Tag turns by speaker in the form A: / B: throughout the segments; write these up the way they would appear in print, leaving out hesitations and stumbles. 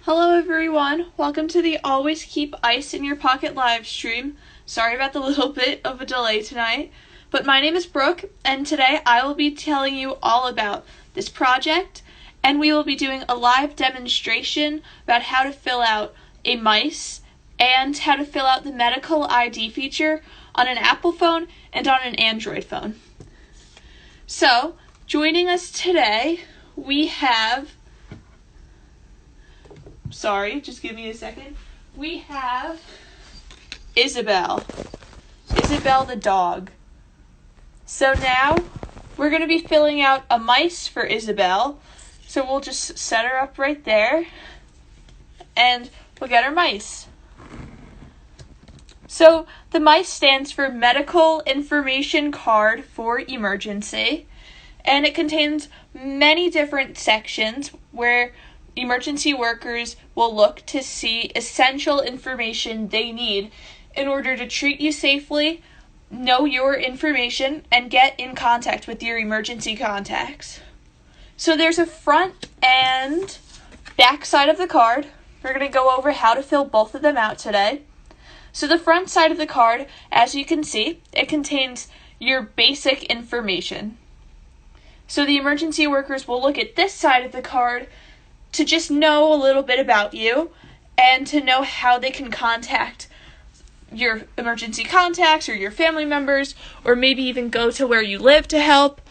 A: Hello everyone, welcome to the Always Keep Ice in Your Pocket live stream. Sorry about the little bit of a delay tonight, but my name is Brooke, and today I will be telling you all about this project, and we will be doing a live demonstration about how to fill out a mice and how to fill out the medical ID feature on an Apple phone and on an Android phone. So, joining us today, we have just give me a second. We have Isabel the dog. So now we're going to be filling out a mice for Isabel. So we'll just set her up right there and we'll get her mice. So the mice stands for Medical Information Card for Emergency, and it contains many different sections where emergency workers will look to see essential information they need in order to treat you safely, know your information, and get in contact with your emergency contacts. So there's a front and back side of the card. We're going to go over how to fill both of them out today. So the front side of the card, as you can see, it contains your basic information. So the emergency workers will look at this side of the card to just know a little bit about you and to know how they can contact your emergency contacts or your family members, or maybe even go to where you live to help.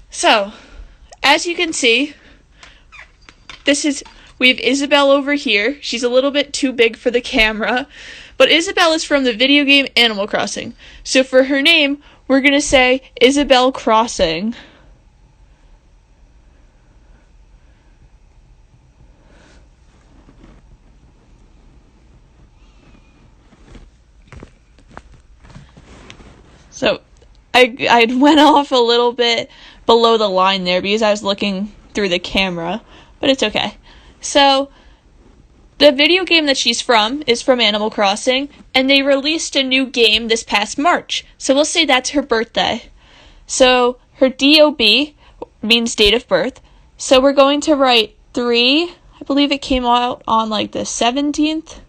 A: So, as you can see, we have Isabel over here. She's a little bit too big for the camera, but Isabel is from the video game Animal Crossing. So for her name, we're going to say Isabel Crossing. So I went off a little bit below the line there because I was looking through the camera, but it's okay. So the video game that she's from is from Animal Crossing, and they released a new game this past March. So we'll say that's her birthday. So her DOB means date of birth. So we're going to write 3, I believe it came out on like the 17th.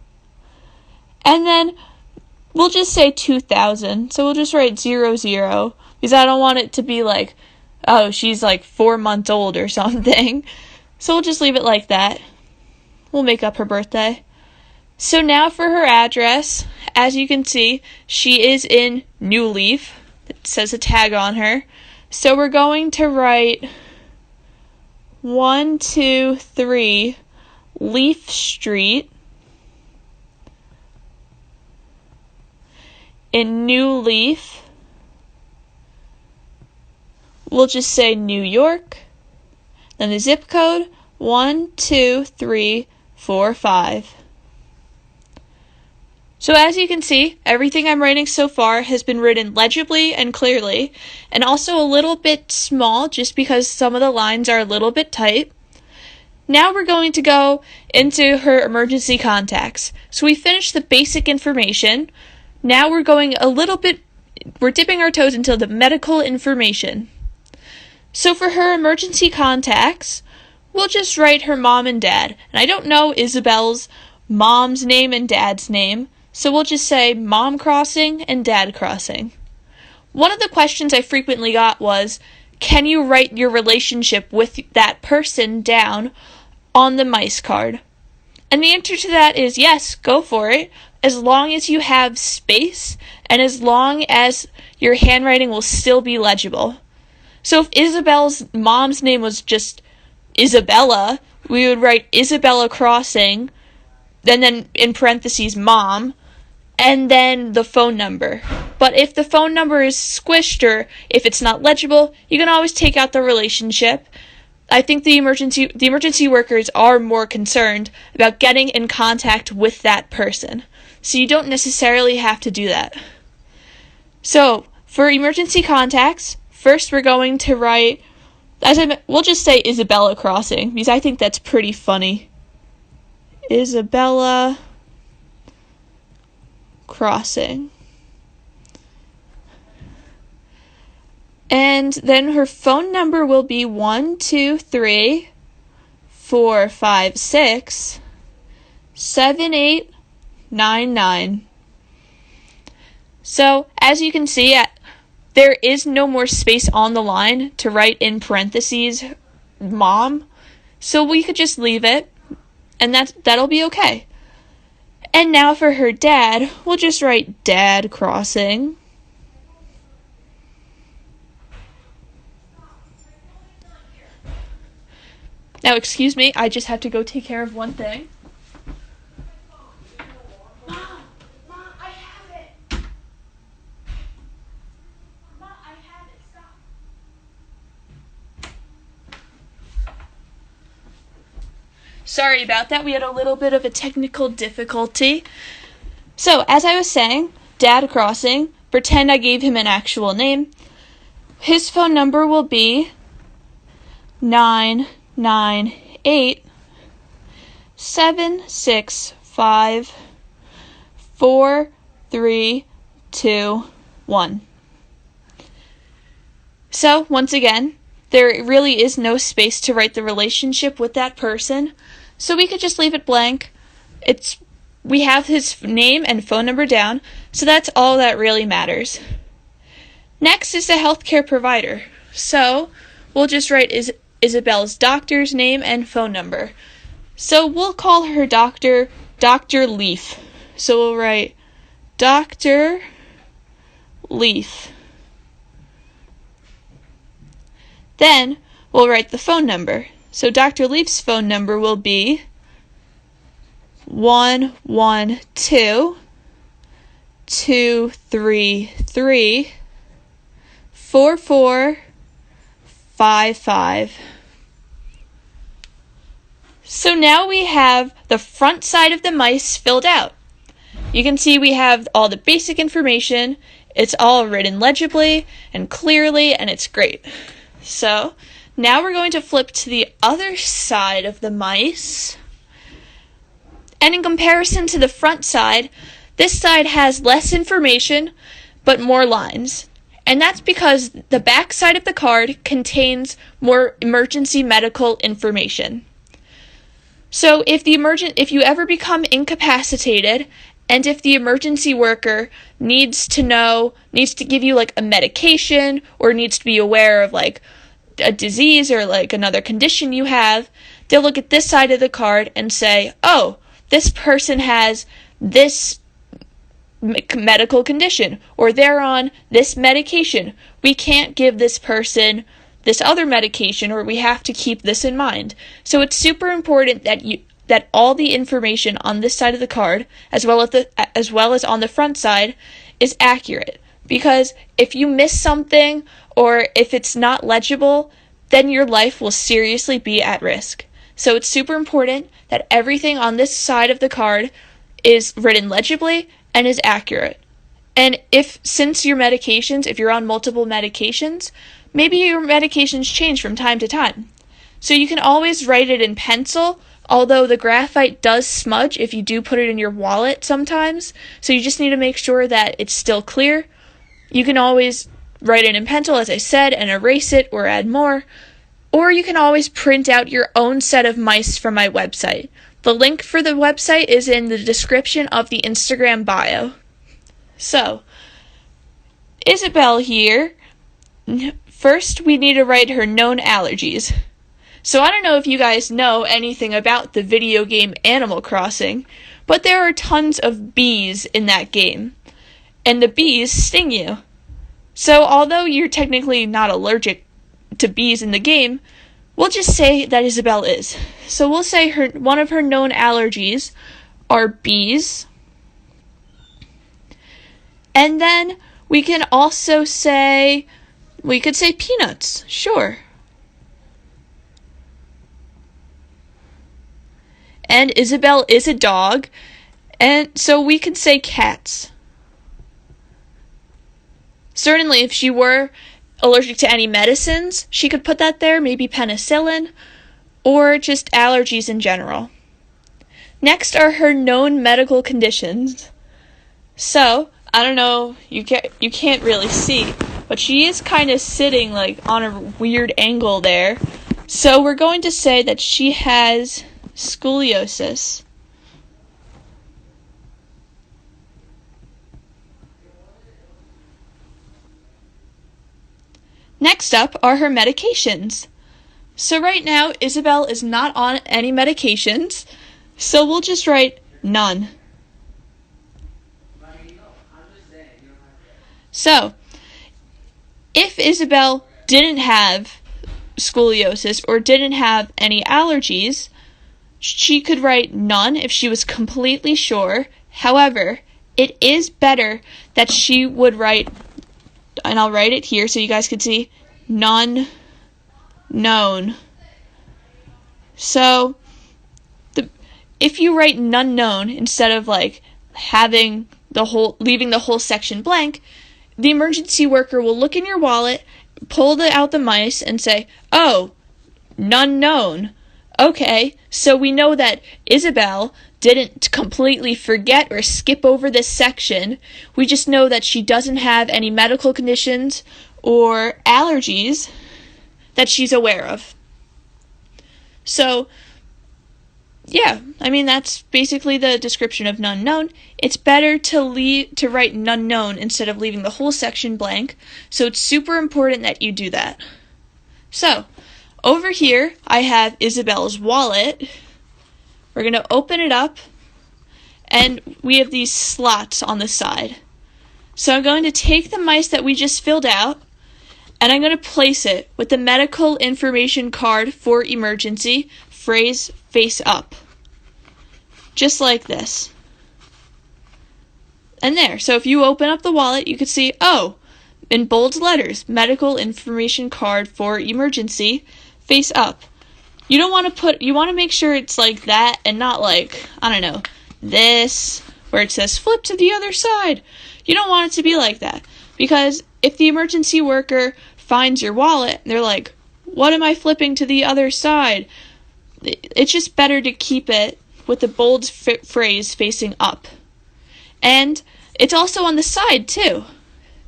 A: And then we'll just say 2000, so we'll just write 00, because I don't want it to be like, oh, she's like 4 months old or something. So we'll just leave it like that. We'll make up her birthday. So now for her address, as you can see, she is in New Leaf. It says a tag on her. So we're going to write 123 Leaf Street in New Leaf. We'll just say New York. Then the zip code 12345. So as you can see, everything I'm writing so far has been written legibly and clearly, and also a little bit small just because some of the lines are a little bit tight. Now we're going to go into her emergency contacts. So we finished the basic information. Now we're dipping our toes into the medical information. So for her emergency contacts, we'll just write her mom and dad. And I don't know Isabel's mom's name and dad's name, so we'll just say Mom Crossing and Dad Crossing. One of the questions I frequently got was, can you write your relationship with that person down on the mice card? And the answer to that is yes, go for it, as long as you have space and as long as your handwriting will still be legible. So if Isabel's mom's name was just Isabella, we would write Isabella Crossing, and then in parentheses mom, and then the phone number. But if the phone number is squished or if it's not legible, you can always take out the relationship. I think the emergency workers are more concerned about getting in contact with that person. So you don't necessarily have to do that. So for emergency contacts, first we're going to write, we'll just say Isabella Crossing, because I think that's pretty funny. Isabella Crossing. And then her phone number will be 123 456 7899. So, as you can see, there is no more space on the line to write in parentheses mom, so we could just leave it, and that'll be okay. And now for her dad, we'll just write dad crossing. Now, excuse me, I just have to go take care of one thing. Mom, I have it. Mom, I have it. Stop. Sorry about that. We had a little bit of a technical difficulty. So, as I was saying, dad crossing, pretend I gave him an actual name. His phone number will be 998-765-4321. So, once again, there really is no space to write the relationship with that person, so we could just leave it blank. We have his name and phone number down, so that's all that really matters. Next is the healthcare provider. So, we'll just write Isabel's doctor's name and phone number. So we'll call her Dr. Leaf. So we'll write Dr. Leaf. Then we'll write the phone number. So Dr. Leaf's phone number will be 112-233-4455. So now we have the front side of the mice filled out. You can see we have all the basic information. It's all written legibly and clearly, and it's great. So now we're going to flip to the other side of the mice. And in comparison to the front side, this side has less information, but more lines. And that's because the back side of the card contains more emergency medical information. So if you ever become incapacitated, and if the emergency worker needs to give you like a medication, or needs to be aware of like a disease or like another condition you have, they'll look at this side of the card and say, oh, this person has this medical condition, or they're on this medication. We can't give this person this other medication, or we have to keep this in mind. So it's super important that all the information on this side of the card, as well as on the front side, is accurate. Because if you miss something, or if it's not legible, then your life will seriously be at risk. So it's super important that everything on this side of the card is written legibly and is accurate. And since your medications, if you're on multiple medications, maybe your medications change from time to time. So you can always write it in pencil, although the graphite does smudge if you do put it in your wallet sometimes. So you just need to make sure that it's still clear. You can always write it in pencil, as I said, and erase it or add more. Or you can always print out your own set of mice from my website. The link for the website is in the description of the Instagram bio. So, Isabel here. First, we need to write her known allergies. So I don't know if you guys know anything about the video game Animal Crossing, but there are tons of bees in that game, and the bees sting you. So although you're technically not allergic to bees in the game, we'll just say that Isabel is. So we'll say one of her known allergies are bees. And then we can also say, we could say peanuts, sure. And Isabel is a dog, and so we could say cats. Certainly, if she were allergic to any medicines, she could put that there, maybe penicillin, or just allergies in general. Next are her known medical conditions. So, I don't know, you can't really see, but she is kind of sitting like on a weird angle there. So we're going to say that she has scoliosis. Next up are her medications. So right now, Isabel is not on any medications, so we'll just write none. So, if Isabel didn't have scoliosis or didn't have any allergies, she could write none if she was completely sure. However, it is better that she would write, and I'll write it here so you guys can see, none known. So, if you write none known instead of like leaving the whole section blank, the emergency worker will look in your wallet, pull out the mice, and say, "Oh, none known. Okay, so we know that Isabel didn't completely forget or skip over this section. We just know that she doesn't have any medical conditions or allergies that she's aware of." So, yeah, I mean, that's basically the description of none known. It's better to write none known instead of leaving the whole section blank, so it's super important that you do that. So, over here, I have Isabel's wallet. We're going to open it up, and we have these slots on the side. So I'm going to take the mice that we just filled out, and I'm going to place it with the medical information card for emergency phrase face up. Just like this. And there. So if you open up the wallet, you can see, oh, in bold letters, medical information card for emergency face up. You want to make sure it's like that and not like, I don't know, this, where it says flip to the other side. You don't want it to be like that. Because if the emergency worker finds your wallet, they're like, what am I flipping to the other side? It's just better to keep it with the bold phrase facing up. And it's also on the side too.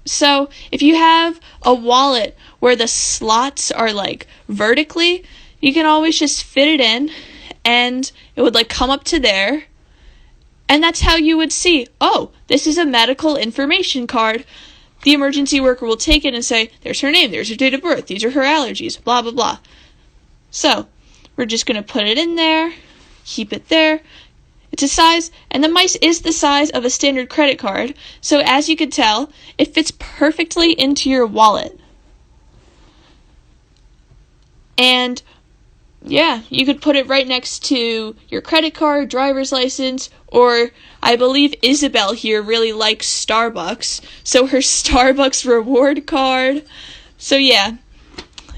A: So if you have a wallet where the slots are like vertically, you can always just fit it in and it would like come up to there. And that's how you would see, oh, this is a medical information card. The emergency worker will take it and say, there's her name, there's her date of birth, these are her allergies, blah, blah, blah. So, we're just going to put it in there, keep it there. It's a size, and the mice is the size of a standard credit card, so as you can tell, it fits perfectly into your wallet. And, yeah, you could put it right next to your credit card, driver's license, or I believe Isabel here really likes Starbucks, so her Starbucks reward card. So yeah,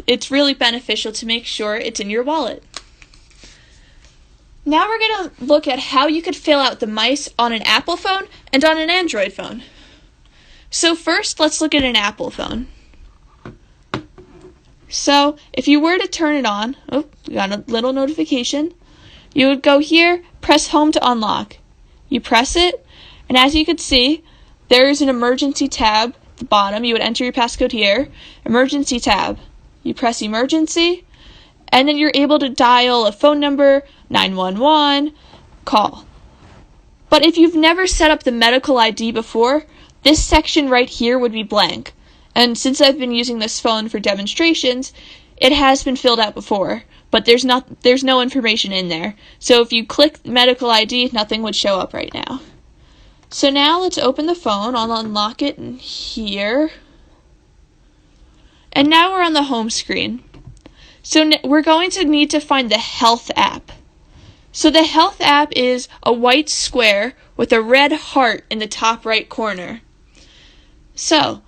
A: it's really beneficial to make sure it's in your wallet. Now we're going to look at how you could fill out the mice on an Apple phone and on an Android phone. So first, let's look at an Apple phone. So, if you were to turn it on, oh, we got a little notification, you would go here, press home to unlock. You press it, and as you can see, there is an emergency tab at the bottom. You would enter your passcode here, emergency tab. You press emergency, and then you're able to dial a phone number, 911, call. But if you've never set up the medical ID before, this section right here would be blank. And since I've been using this phone for demonstrations, it has been filled out before, but there's no information in there. So if you click medical ID, nothing would show up right now. So now let's open the phone. I'll unlock it in here. And now we're on the home screen. So we're going to need to find the Health app. So the Health app is a white square with a red heart in the top right corner. So,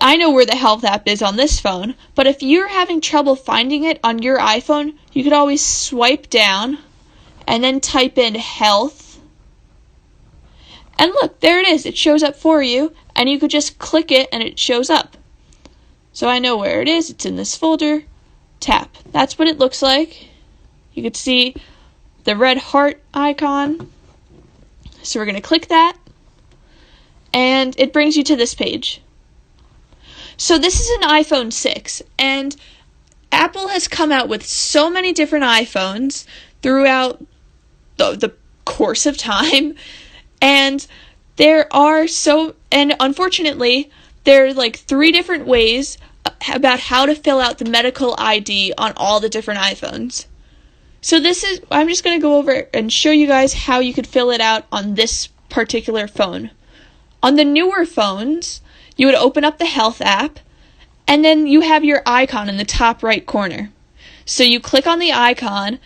A: I know where the Health app is on this phone, but if you're having trouble finding it on your iPhone, you could always swipe down and then type in Health. And look, there it is. It shows up for you, and you could just click it and it shows up. So I know where it is. It's in this folder. Tap. That's what it looks like. You could see the red heart icon. So we're going to click that, and it brings you to this page. So this is an iPhone 6, and Apple has come out with so many different iPhones throughout the course of time, and unfortunately, there are like 3 different ways about how to fill out the medical ID on all the different iPhones. So I'm just going to go over and show you guys how you could fill it out on this particular phone. On the newer phones, you would open up the Health app, and then you have your icon in the top right corner. So you click on the icon,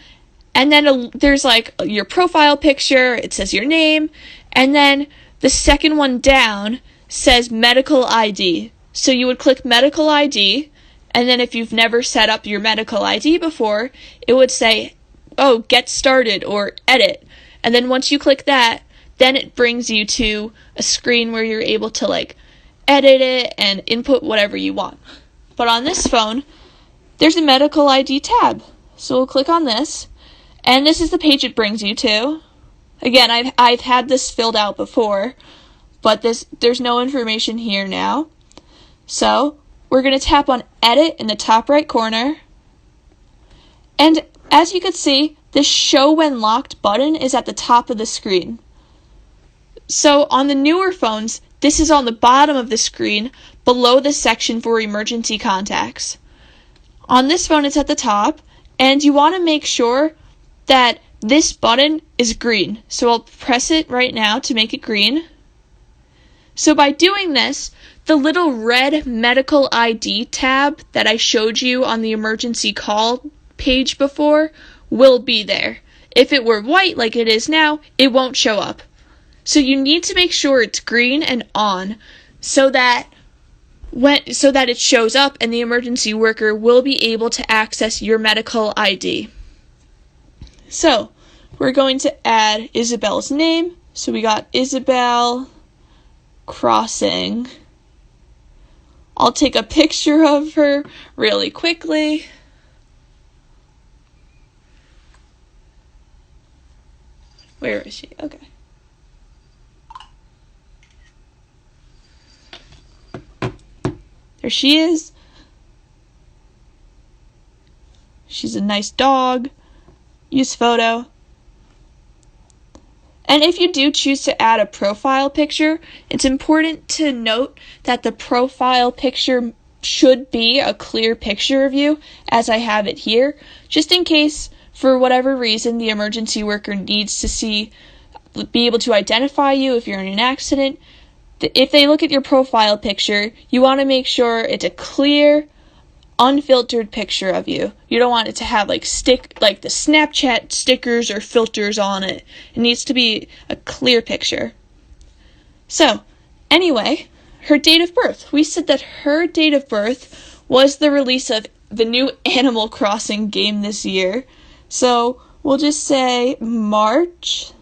A: and then there's like your profile picture, it says your name, and then the second one down says Medical ID. So you would click Medical ID, and then if you've never set up your Medical ID before, it would say, oh, get started or edit. And then once you click that, then it brings you to a screen where you're able to like edit it and input whatever you want. But on this phone, there's a Medical ID tab. So we'll click on this, and this is the page it brings you to. Again, I've had this filled out before, but there's no information here now. So we're going to tap on Edit in the top right corner. And as you can see, the Show When Locked button is at the top of the screen. So on the newer phones, this is on the bottom of the screen below the section for emergency contacts. On this phone, it's at the top, and you want to make sure that this button is green. So I'll press it right now to make it green. So by doing this, the little red Medical ID tab that I showed you on the emergency call page before will be there. If it were white like it is now, it won't show up. So you need to make sure it's green and on so that it shows up and the emergency worker will be able to access your medical ID. So we're going to add Isabel's name. So we got Isabel Crossing. I'll take a picture of her really quickly. Where is she? Okay. There she is. She's a nice dog. Use photo. And if you do choose to add a profile picture, it's important to note that the profile picture should be a clear picture of you, as I have it here, just in case, for whatever reason, the emergency worker needs to be able to identify you if you're in an accident. If they look at your profile picture, you want to make sure it's a clear, unfiltered picture of you. You don't want it to have like the Snapchat stickers or filters on it. It needs to be a clear picture. So, anyway, her date of birth. We said that her date of birth was the release of the new Animal Crossing game this year. So, we'll just say March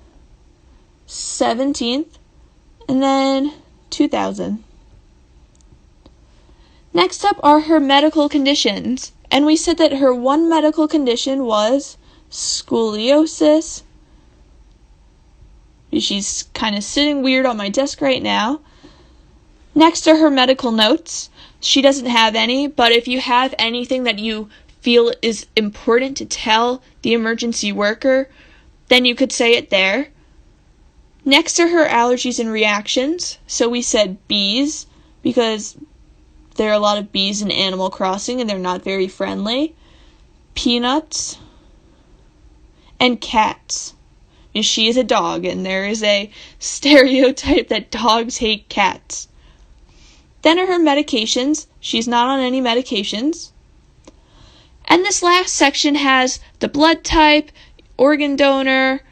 A: 17th, and then 2000. Next up are her medical conditions, and we said that her one medical condition was scoliosis. She's kind of sitting weird on my desk right now. Next are her medical notes. She doesn't have any, but if you have anything that you feel is important to tell the emergency worker, then you could say it there. Next are her allergies and reactions. So we said bees, because there are a lot of bees in Animal Crossing and they're not very friendly. Peanuts. And cats. She is a dog, and there is a stereotype that dogs hate cats. Then are her medications. She's not on any medications. And this last section has the blood type, organ donor,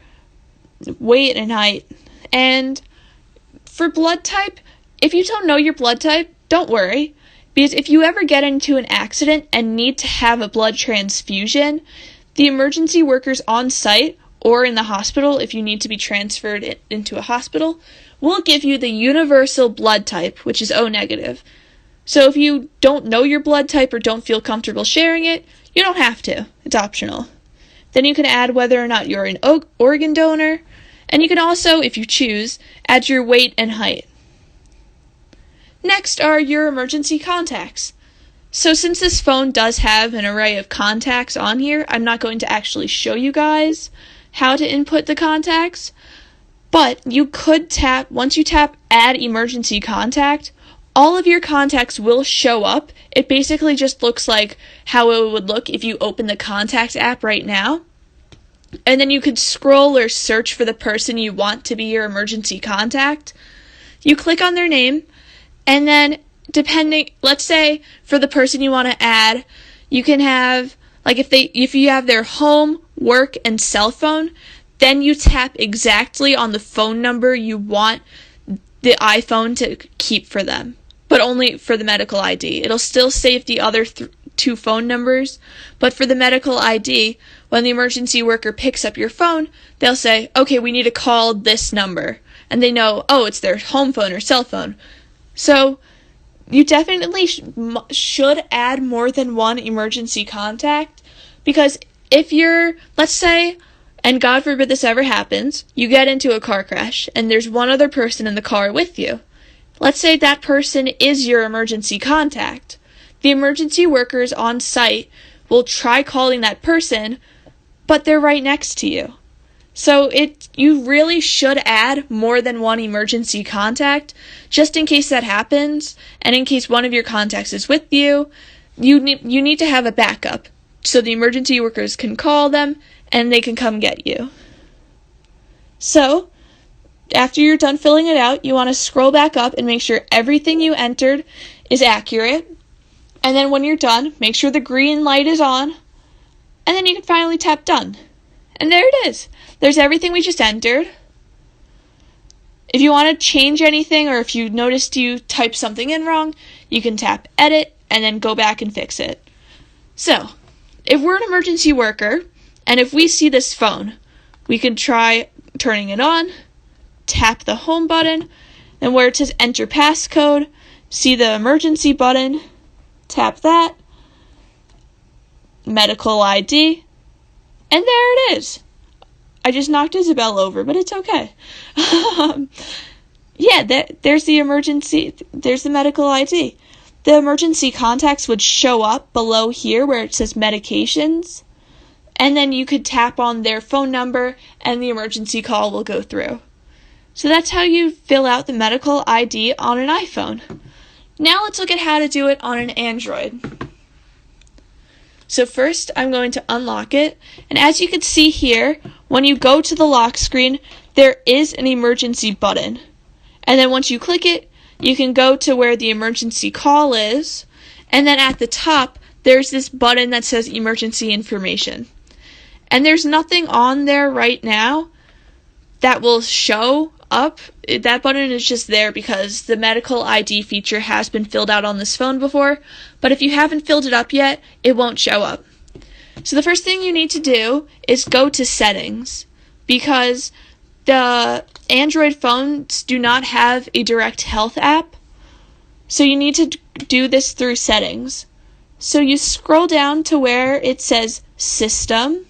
A: weight and height. And for blood type, if you don't know your blood type, don't worry. Because if you ever get into an accident and need to have a blood transfusion, the emergency workers on site or in the hospital, if you need to be transferred into a hospital, will give you the universal blood type, which is O negative. So if you don't know your blood type or don't feel comfortable sharing it, you don't have to. It's optional. Then you can add whether or not you're an organ donor, and you can also, if you choose, add your weight and height. Next are your emergency contacts. So since this phone does have an array of contacts on here, I'm not going to actually show you guys how to input the contacts, but you could once you tap Add Emergency Contact, all of your contacts will show up. It basically just looks like how it would look if you open the Contacts app right now. And then you could scroll or search for the person you want to be your emergency contact. You click on their name, and then let's say for the person you want to add, you can have, like if you have their home, work, and cell phone, then you tap exactly on the phone number you want the iPhone to keep for them, but only for the medical ID. It'll still save the other two phone numbers, but for the medical ID, when the emergency worker picks up your phone, they'll say, okay, we need to call this number. And they know, oh, it's their home phone or cell phone. So you definitely should add more than one emergency contact, because if you're, let's say, and God forbid this ever happens, you get into a car crash and there's one other person in the car with you. Let's say that person is your emergency contact. The emergency workers on site will try calling that person, but they're right next to you. So you really should add more than one emergency contact, just in case that happens, and in case one of your contacts is with you. You need to have a backup, so the emergency workers can call them, and they can come get you. So, after you're done filling it out, you want to scroll back up and make sure everything you entered is accurate. And then when you're done, make sure the green light is on, and then you can finally tap done. And there it is. There's everything we just entered. If you want to change anything, or if you noticed you typed something in wrong, you can tap edit and then go back and fix it. So, if we're an emergency worker, and if we see this phone, we can try turning it on, tap the home button, and where it says enter passcode, see the emergency button, tap that, medical ID, and there it is. I just knocked Isabel over, but it's okay. There's the medical ID. The emergency contacts would show up below here where it says medications, and then you could tap on their phone number and the emergency call will go through. So that's how you fill out the medical ID on an iPhone. Now let's look at how to do it on an Android. So first, I'm going to unlock it, and as you can see here, when you go to the lock screen, there is an emergency button. And then once you click it, you can go to where the emergency call is, and then at the top, there's this button that says emergency information. And there's nothing on there right now that will show up. That button is just there because the medical ID feature has been filled out on this phone before, but if you haven't filled it up yet, it won't show up. So the first thing you need to do is go to settings, because the Android phones do not have a Direct Health app, so you need to do this through settings. So you scroll down to where it says System,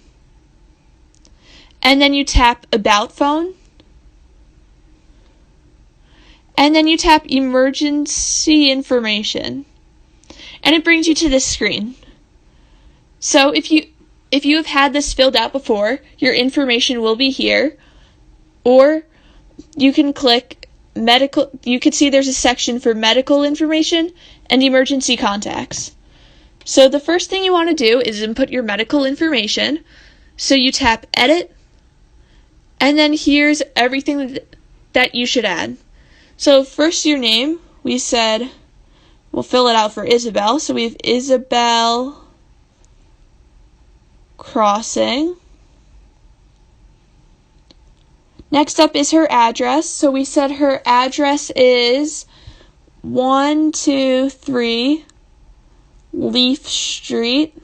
A: and then you tap About Phone, and then you tap Emergency Information, and it brings you to this screen. So if you have had this filled out before, your information will be here, or you can click medical. You can see there's a section for medical information and emergency contacts. So the first thing you want to do is input your medical information. So you tap edit, and then here's everything that you should add. So first, your name. We said we'll fill it out for Isabel. So we have Isabel Crossing. Next up is her address. So we said her address is 123 Leaf Street.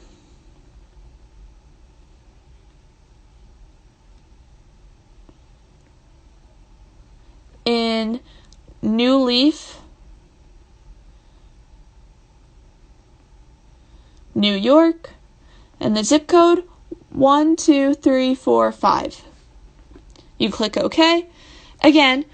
A: In New Leaf, New York, and the zip code 12345. You click OK. Again,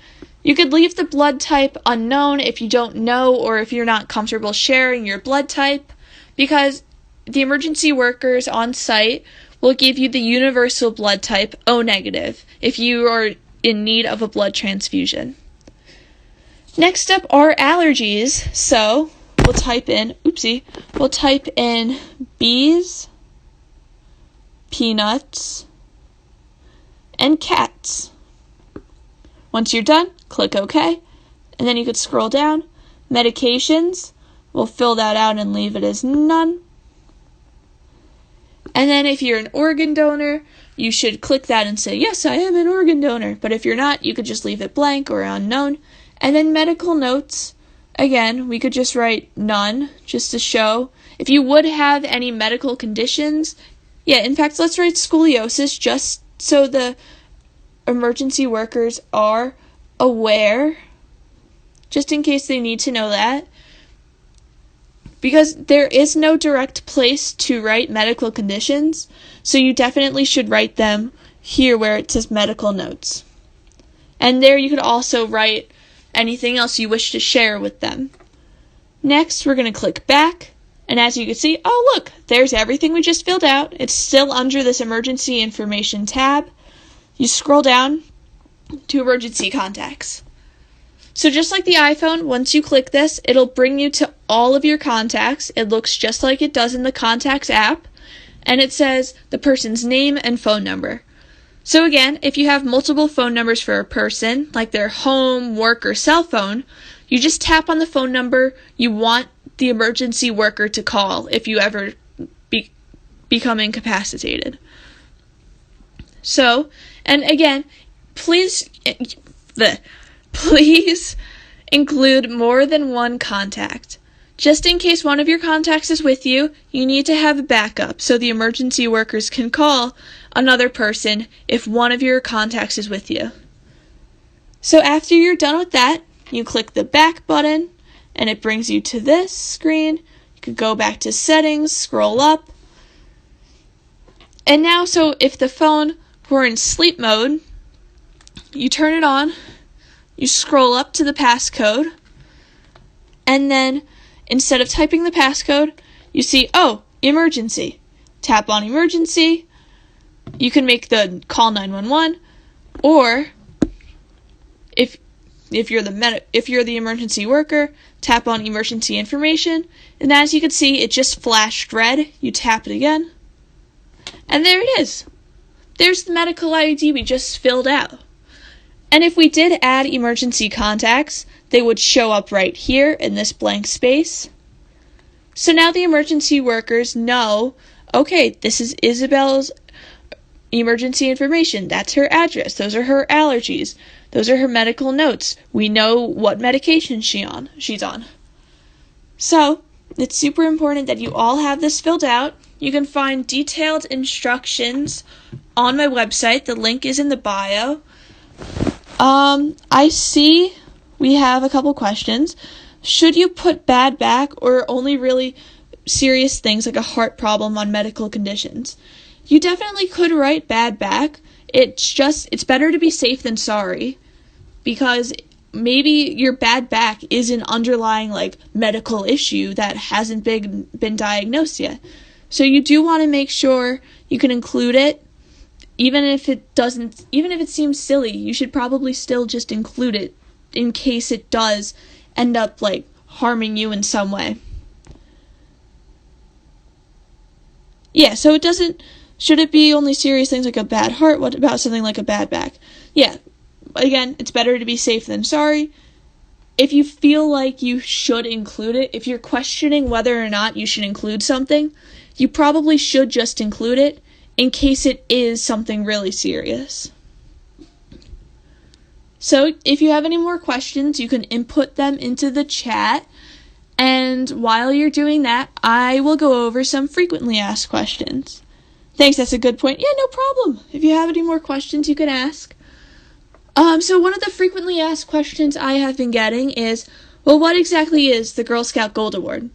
A: you could leave the blood type unknown if you don't know, or if you're not comfortable sharing your blood type, because the emergency workers on site will give you the universal blood type O negative if you are in need of a blood transfusion. Next up are allergies. So we'll type in bees, peanuts, and cats. Once you're done, click OK, and then you could scroll down. Medications, we'll fill that out and leave it as none. And then if you're an organ donor, you should click that and say, yes, I am an organ donor. But if you're not, you could just leave it blank or unknown. And then medical notes, again, we could just write none, just to show. If you would have any medical conditions, in fact, let's write scoliosis, just so the emergency workers are aware, just in case they need to know that. Because there is no direct place to write medical conditions, so you definitely should write them here where it says medical notes. And there you could also write anything else you wish to share with them. Next, we're going to click back, and as you can see, oh look, there's everything we just filled out. It's still under this emergency information tab. You scroll down to emergency contacts. So just like the iPhone, once you click this, it'll bring you to all of your contacts. It looks just like it does in the Contacts app, and it says the person's name and phone number. So again, if you have multiple phone numbers for a person, like their home, work, or cell phone, you just tap on the phone number you want the emergency worker to call if you ever become incapacitated. So, and again, please include more than one contact. Just in case one of your contacts is with you, you need to have a backup so the emergency workers can call another person if one of your contacts is with you. So after you're done with that, you click the back button and it brings you to this screen. You could go back to settings, scroll up. And now, so if the phone were in sleep mode, you turn it on, you scroll up to the passcode, and then instead of typing the passcode, you see, oh, emergency. Tap on emergency. You can make the call 911, or if you're the emergency worker, tap on emergency information, and as you can see, it just flashed red. You tap it again, and there it is. There's the medical ID we just filled out. And if we did add emergency contacts, they would show up right here in this blank space. So now the emergency workers know, okay, this is Isabel's emergency information. That's her address. Those are her allergies. Those are her medical notes. We know what medication she's on. So it's super important that you all have this filled out. You can find detailed instructions on my website. The link is in the bio. I see we have a couple questions. Should you put bad back or only really serious things like a heart problem on medical conditions? You definitely could write bad back. It's better to be safe than sorry, because maybe your bad back is an underlying medical issue that hasn't been diagnosed yet. So you do want to make sure you can include it. Even if it seems silly, you should probably still just include it in case it does end up harming you in some way. Yeah, so should it be only serious things like a bad heart? What about something like a bad back? Yeah, again, it's better to be safe than sorry. If you feel like you should include it, if you're questioning whether or not you should include something, you probably should just include it in case it is something really serious. So if you have any more questions, you can input them into the chat, and while you're doing that, I will go over some frequently asked questions. Thanks, that's a good point. Yeah, no problem. If you have any more questions, you can ask. So one of the frequently asked questions I have been getting is, well, what exactly is the Girl Scout Gold Award?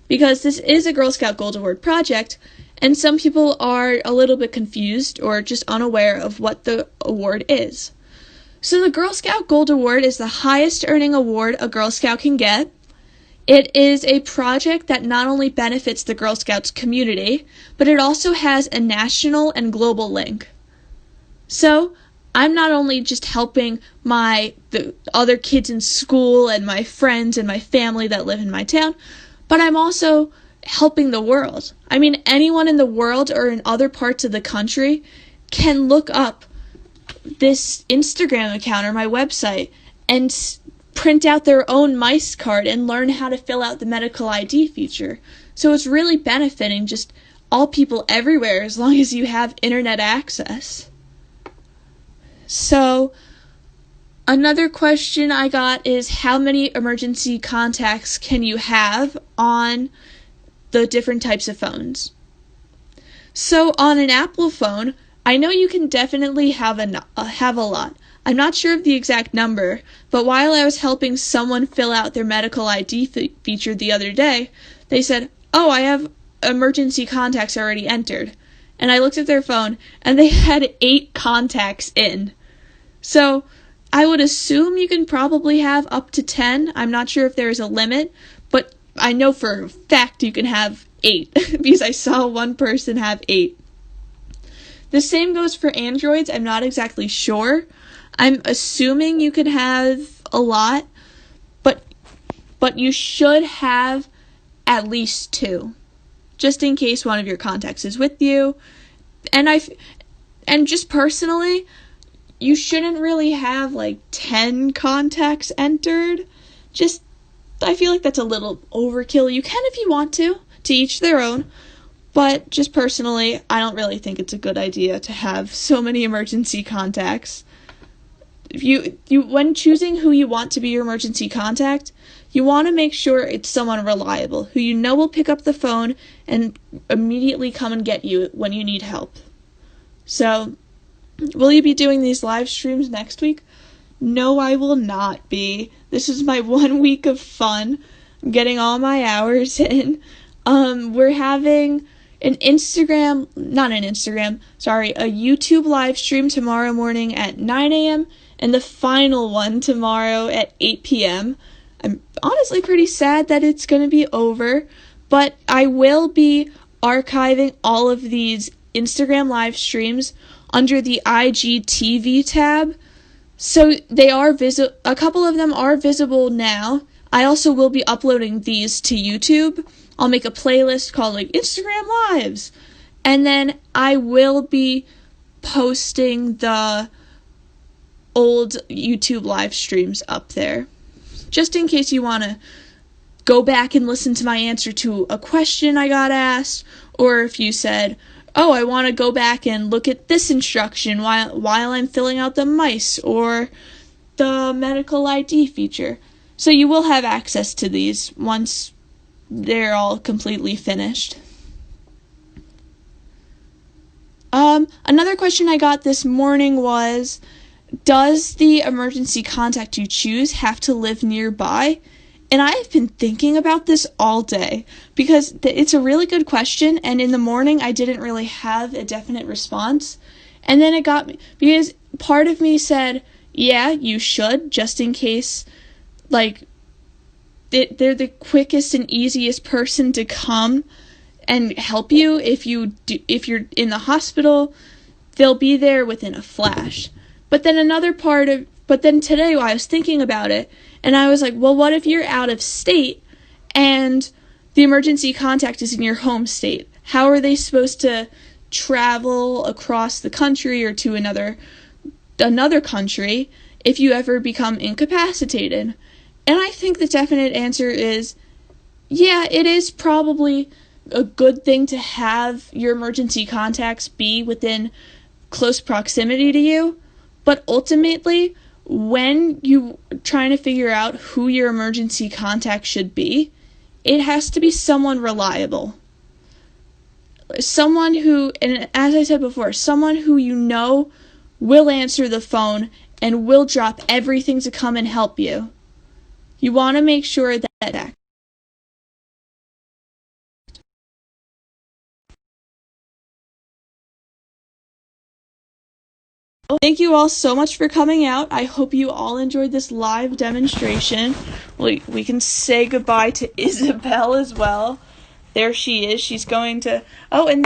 A: Because this is a Girl Scout Gold Award project, and some people are a little bit confused or just unaware of what the award is. So the Girl Scout Gold Award is the highest earning award a Girl Scout can get. It is a project that not only benefits the Girl Scouts community, but it also has a national and global link. So I'm not only just helping the other kids in school and my friends and my family that live in my town, but I'm also helping the world. I mean, anyone in the world or in other parts of the country can look up this Instagram account or my website and print out their own MICE card and learn how to fill out the medical ID feature. So it's really benefiting just all people everywhere as long as you have internet access. So another question I got is, how many emergency contacts can you have on the different types of phones? So on an Apple phone, I know you can definitely have a lot. I'm not sure of the exact number, but while I was helping someone fill out their medical ID feature the other day, they said, "Oh, I have emergency contacts already entered." And I looked at their phone, and they had 8 contacts in. So I would assume you can probably have up to 10. I'm not sure if there is a limit, but I know for a fact you can have 8 because I saw one person have 8. The same goes for Androids. I'm not exactly sure. I'm assuming you could have a lot, but you should have at least 2, just in case one of your contacts is with you. And just personally, you shouldn't really have like 10 contacts entered. I feel like that's a little overkill. You can if you want to each their own. But just personally, I don't really think it's a good idea to have so many emergency contacts. If you when choosing who you want to be your emergency contact, you want to make sure it's someone reliable, who you know will pick up the phone and immediately come and get you when you need help. So, will you be doing these live streams next week? No, I will not be. This is my 1 week of fun. I'm getting all my hours in. We're having a YouTube live stream tomorrow morning at 9 a.m. and the final one tomorrow at 8 p.m. I'm honestly pretty sad that it's going to be over, but I will be archiving all of these Instagram live streams under the IGTV tab. So they are a couple of them are visible now. I also will be uploading these to YouTube. I'll make a playlist called like Instagram Lives. And then I will be posting the old YouTube live streams up there. Just in case you want to go back and listen to my answer to a question I got asked, or if you said, "Oh, I want to go back and look at this instruction while I'm filling out the MICE or the medical ID feature." So you will have access to these once they're all completely finished. Another question I got this morning was, does the emergency contact you choose have to live nearby? And I've been thinking about this all day because it's a really good question, and in the morning I didn't really have a definite response. And then it got me, because part of me said, yeah, you should, just in case, like, they're the quickest and easiest person to come and help you. If you're in the hospital, they'll be there within a flash. But then today while I was thinking about it, and I was like, well, what if you're out of state and the emergency contact is in your home state? How are they supposed to travel across the country or to another country if you ever become incapacitated? And I think the definite answer is, yeah, it is probably a good thing to have your emergency contacts be within close proximity to you. But ultimately, when you're trying to figure out who your emergency contact should be, it has to be someone reliable. Someone who, and as I said before, someone who you know will answer the phone and will drop everything to come and help you. You want to make sure that Thank you all so much for coming out. I hope you all enjoyed this live demonstration. We can say goodbye to Isabel as well. there she is. She's going to, oh, and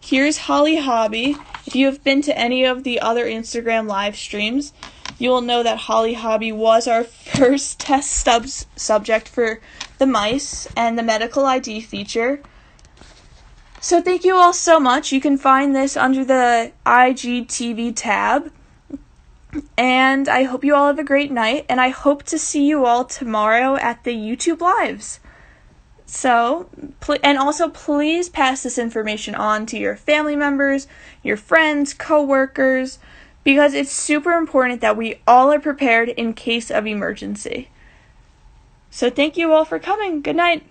A: here's Holly Hobby. If you have been to any of the other Instagram live streams, you will know that Holly Hobby was our first test subject for the mice and the medical ID feature. So thank you all so much. You can find this under the IGTV tab. And I hope you all have a great night, and I hope to see you all tomorrow at the YouTube Lives. So, and also please pass this information on to your family members, your friends, coworkers, because it's super important that we all are prepared in case of emergency. So thank you all for coming. Good night.